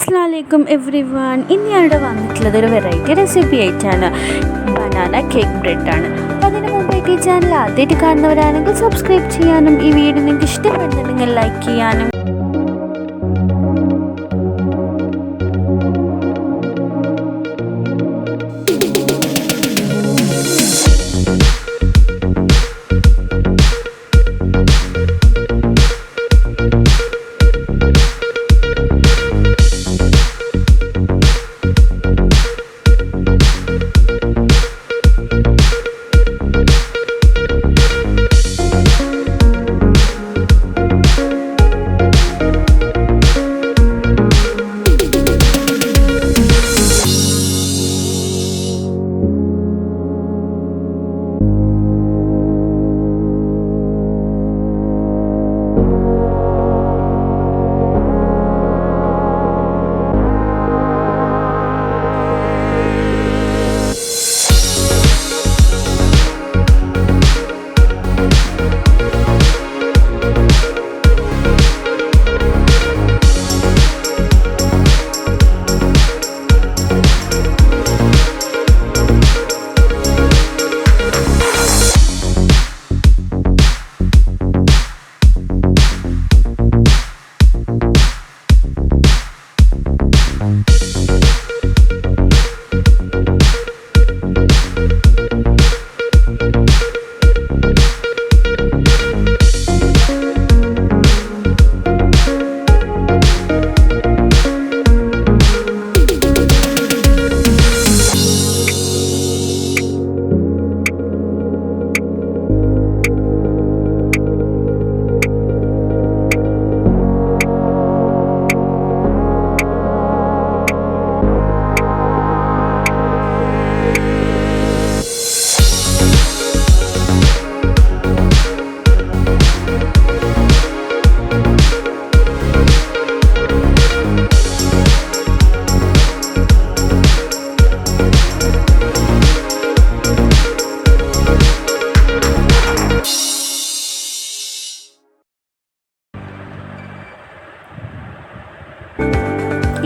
അസ്സലാമലൈക്കും എവ്രിവൺ. ഇന്ന് ഞാനിവിടെ വന്നിട്ടുള്ളത് ഒരു വെറൈറ്റി റെസിപ്പി ആയിട്ടാണ്. ബനാന കേക്ക് ബ്രെഡാണ്. അപ്പോൾ അതിന് മുമ്പായിട്ട് ഈ ചാനൽ ആദ്യമായിട്ട് കാണുന്നവരാണെങ്കിൽ സബ്സ്ക്രൈബ് ചെയ്യാനും ഈ വീഡിയോ നിങ്ങൾക്ക് ഇഷ്ടപ്പെടുന്നുണ്ടെങ്കിൽ ലൈക്ക് ചെയ്യാനും.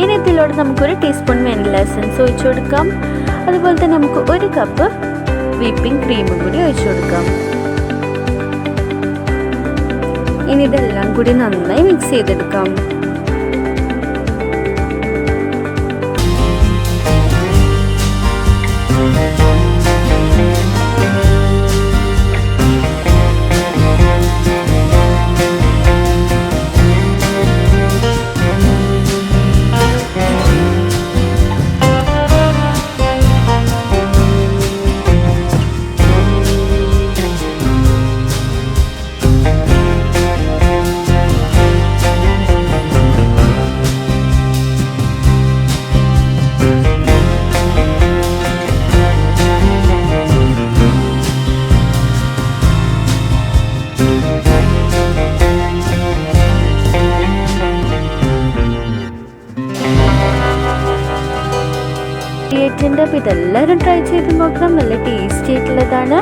ഇനി ഇതിലൂടെ നമുക്കൊരു ടീസ്പൂൺ വെനില എസൻസ് ഒഴിച്ചു കൊടുക്കാം. അതുപോലെ തന്നെ നമുക്ക് 1 കപ്പ് വിപ്പിംഗ് ക്രീമും കൂടി ഒഴിച്ചു കൊടുക്കാം. ഇനി ഇതെല്ലാം കൂടി നന്നായി മിക്സ് ചെയ്തെടുക്കാം. അപ്പോൾ ഇതെല്ലാവരും ട്രൈ ചെയ്ത് നോക്കണം. നല്ല ടേസ്റ്റി ആയിട്ടുള്ളതാണ്.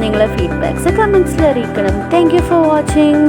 നിങ്ങളെ ഫീഡ്ബാക്ക്സ് കമൻസിൽ അറിയിക്കണം. Thank you for watching.